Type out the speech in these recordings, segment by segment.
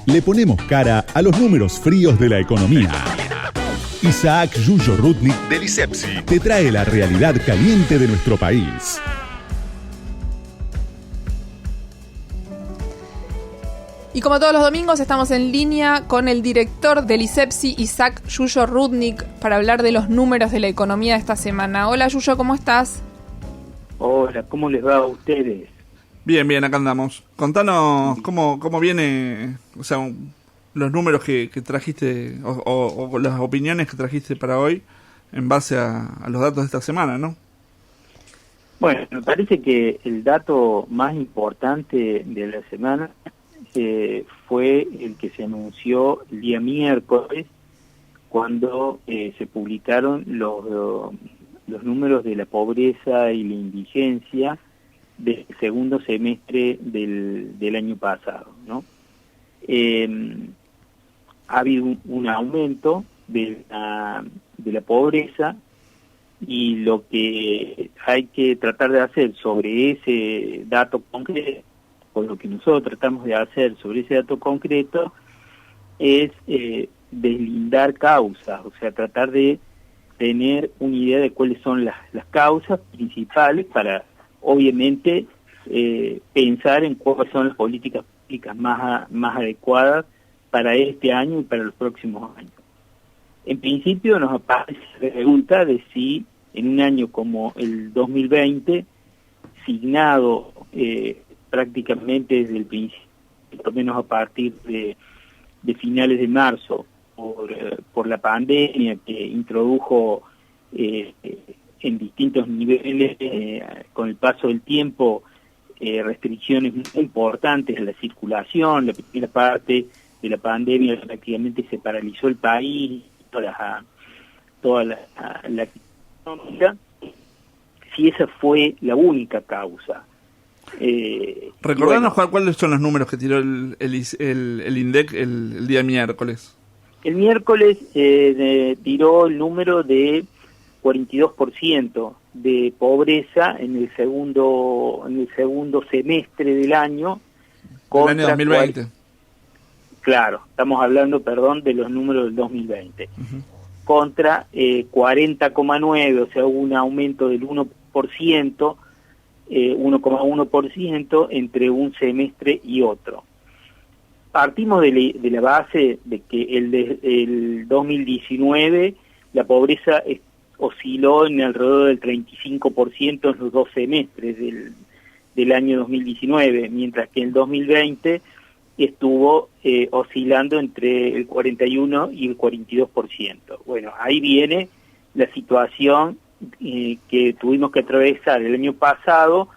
Le ponemos cara a los números fríos de la economía. Isaac Yuyo Rudnick del ISEPSI te trae la realidad caliente de nuestro país. Y como todos los domingos estamos en línea con el director del ISEPSI, Isaac Yuyo Rudnick, para hablar de los números de la economía de esta semana. Hola Yuyo, ¿cómo estás? Hola, ¿cómo les va a ustedes? Bien, acá andamos. Contanos cómo viene, o sea, los números que trajiste o las opiniones que trajiste para hoy en base a los datos de esta semana, ¿no? Bueno, me parece que el dato más importante de la semana fue el que se anunció el día miércoles, cuando se publicaron los números de la pobreza y la indigencia del segundo semestre del año pasado, ¿no? Ha habido un aumento de la pobreza, y lo que hay que tratar de hacer sobre ese dato concreto, o lo que nosotros tratamos de hacer sobre ese dato concreto, es deslindar causas, o sea, tratar de tener una idea de cuáles son las causas principales para, obviamente, pensar en cuáles son las políticas públicas más adecuadas para este año y para los próximos años. En principio nos aparece la pregunta de si en un año como el 2020, signado prácticamente desde el principio, por lo menos a partir de finales de marzo, por la pandemia que introdujo en distintos niveles, con el paso del tiempo, restricciones muy importantes a la circulación. La primera parte de la pandemia prácticamente se paralizó el país, toda la económica. Si esa fue la única causa. Recordanos cuáles son los números que tiró el INDEC el día miércoles. El miércoles tiró el número de 42% de pobreza en el segundo semestre del año. El año 2020. Claro, estamos hablando, de los números del 2020. Uh-huh. Contra 40,9, o sea, hubo un aumento del 1%, 1,1% entre un semestre y otro. Partimos de la base de que el 2019 la pobreza osciló en alrededor del 35% en los dos semestres del año 2019, mientras que el 2020 estuvo oscilando entre el 41 y el 42%. Bueno, ahí viene la situación que tuvimos que atravesar el año pasado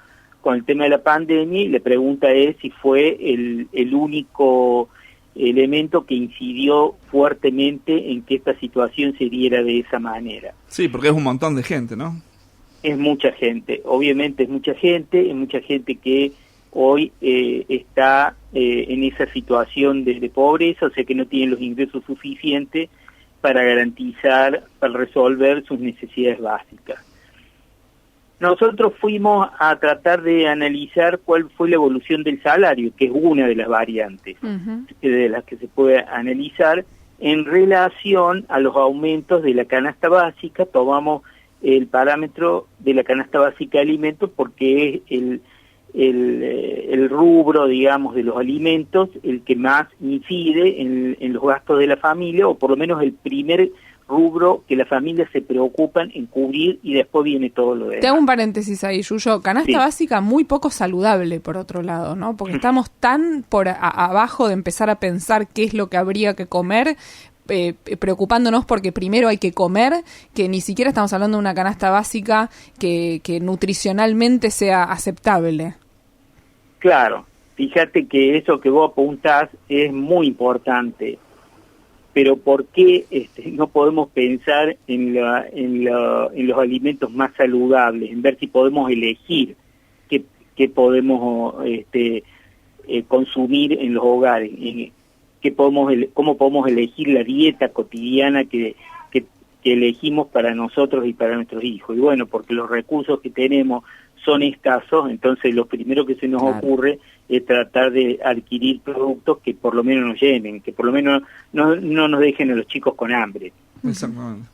con el tema de la pandemia, y la pregunta es si fue el único elemento que incidió fuertemente en que esta situación se diera de esa manera. Sí, porque es un montón de gente, ¿no? Es mucha gente, obviamente es mucha gente que hoy está en esa situación de pobreza, o sea que no tienen los ingresos suficientes para garantizar, para resolver sus necesidades básicas. Nosotros fuimos a tratar de analizar cuál fue la evolución del salario, que es una de las variantes de las que se puede analizar en relación a los aumentos de la canasta básica. Tomamos el parámetro de la canasta básica de alimentos porque es el rubro, digamos, de los alimentos el que más incide en los gastos de la familia, o por lo menos el primer rubro que las familias se preocupan en cubrir, y después viene todo lo demás. Te hago un paréntesis ahí, Yuyo. Canasta básica muy poco saludable, por otro lado, ¿no? Porque estamos tan por abajo de empezar a pensar qué es lo que habría que comer, preocupándonos porque primero hay que comer, que ni siquiera estamos hablando de una canasta básica que nutricionalmente sea aceptable. Claro, fíjate que eso que vos apuntás es muy importante, pero ¿por qué no podemos pensar en los alimentos más saludables, en ver si podemos elegir qué podemos consumir en los hogares, cómo podemos elegir la dieta cotidiana que elegimos para nosotros y para nuestros hijos? Y bueno, porque los recursos que tenemos son escasos, entonces lo primero que se nos ocurre es tratar de adquirir productos que por lo menos nos llenen, que por lo menos no nos dejen a los chicos con hambre. Exactamente.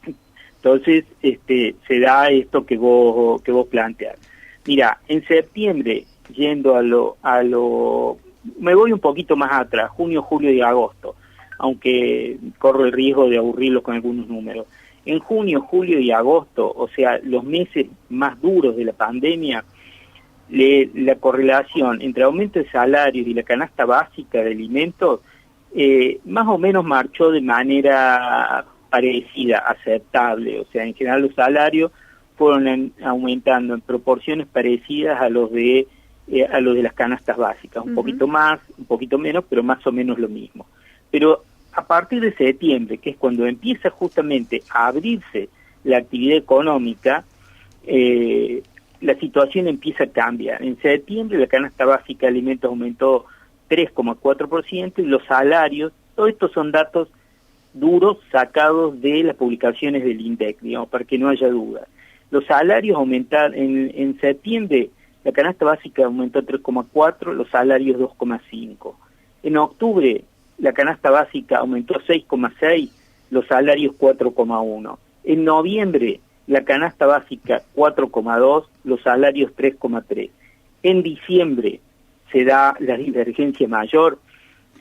Entonces, se da esto que vos planteás. Mira, en septiembre, yendo a lo me voy un poquito más atrás, junio, julio y agosto, aunque corro el riesgo de aburrirlos con algunos números. En junio, julio y agosto, o sea, los meses más duros de la pandemia, la correlación entre aumento de salarios y la canasta básica de alimentos más o menos marchó de manera parecida, aceptable. O sea, en general los salarios fueron aumentando en proporciones parecidas a los de las canastas básicas, un poquito más, un poquito menos, pero más o menos lo mismo. Pero a partir de septiembre, que es cuando empieza justamente a abrirse la actividad económica, la situación empieza a cambiar. En septiembre la canasta básica de alimentos aumentó 3,4% y los salarios, todos estos son datos duros sacados de las publicaciones del INDEC, digamos, para que no haya duda. Los salarios aumentaron, en septiembre la canasta básica aumentó 3,4, los salarios 2,5. En octubre la canasta básica aumentó 6,6, los salarios 4,1. En noviembre la canasta básica 4,2, los salarios 3,3. En diciembre se da la divergencia mayor,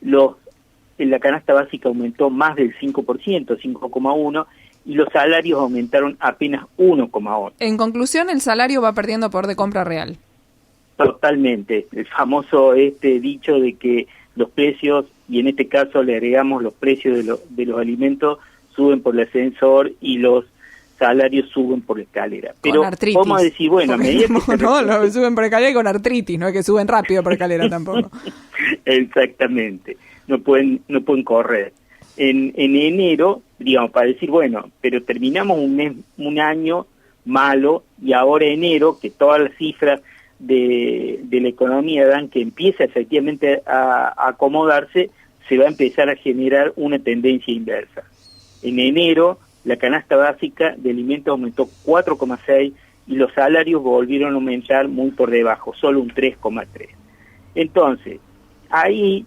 la canasta básica aumentó más del 5%, 5,1, y los salarios aumentaron apenas 1,8. En conclusión, el salario va perdiendo poder de compra real. Totalmente. El famoso dicho de que los precios, y en este caso le agregamos los precios de los alimentos, suben por el ascensor y los salarios suben por la escalera. Pero vamos a decir, bueno, a medida que no, suben por la escalera y con artritis, no es que suben rápido por la escalera tampoco. Exactamente, no pueden correr. En enero, digamos, para decir, bueno, pero terminamos un año malo, y ahora enero, que todas las cifras de la economía dan que empieza efectivamente a acomodarse, se va a empezar a generar una tendencia inversa. En enero la canasta básica de alimentos aumentó 4,6 y los salarios volvieron a aumentar muy por debajo, solo un 3,3. Entonces, ahí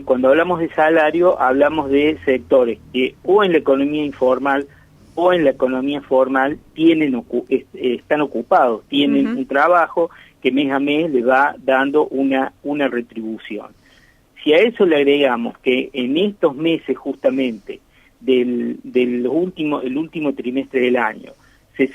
cuando hablamos de salario, hablamos de sectores que o en la economía informal o en la economía formal están ocupados, tienen un trabajo que mes a mes le va dando una retribución. Si a eso le agregamos que en estos meses justamente el último trimestre del año se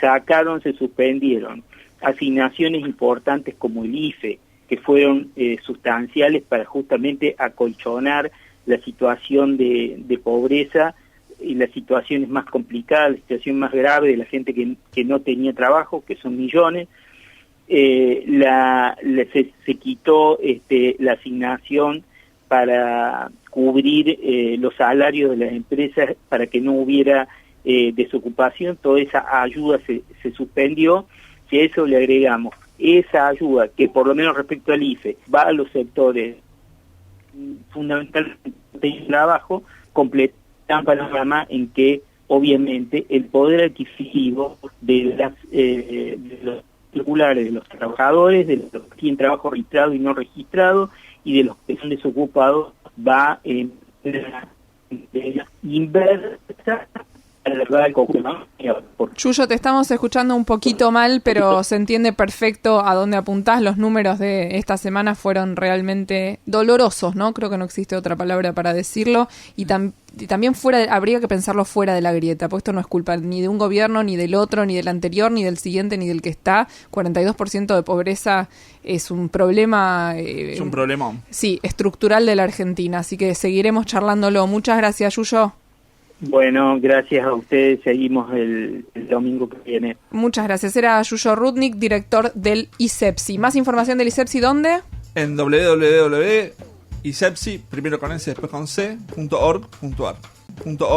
suspendieron asignaciones importantes como el IFE, que fueron sustanciales para justamente acolchonar la situación de pobreza y las situaciones más complicadas, la situación más grave de la gente que no tenía trabajo, que son millones. Se quitó la asignación para cubrir los salarios de las empresas para que no hubiera desocupación. Toda esa ayuda se suspendió. Si a eso le agregamos esa ayuda, que por lo menos respecto al IFE va a los sectores fundamentalmente de trabajo, completa un panorama en que obviamente el poder adquisitivo de los populares, de los trabajadores, de los que tienen trabajo registrado y no registrado, y de los que son desocupados, va en la inversa a la verdad del conjunto. Yuyo, te estamos escuchando un poquito mal, pero se entiende perfecto a dónde apuntás. Los números de esta semana fueron realmente dolorosos, ¿no? Creo que no existe otra palabra para decirlo. Y también habría que pensarlo fuera de la grieta, porque esto no es culpa ni de un gobierno, ni del otro, ni del anterior, ni del siguiente, ni del que está. 42% de pobreza es un problema... es un problemón. Sí, estructural de la Argentina. Así que seguiremos charlándolo. Muchas gracias, Yuyo. Bueno, gracias a ustedes. Seguimos el domingo que viene. Muchas gracias. Era Yuyo Rudnick, director del ISEPSI. Más información del ISEPSI, ¿dónde? En www.isepsi, primero con S, después con C.org.ar.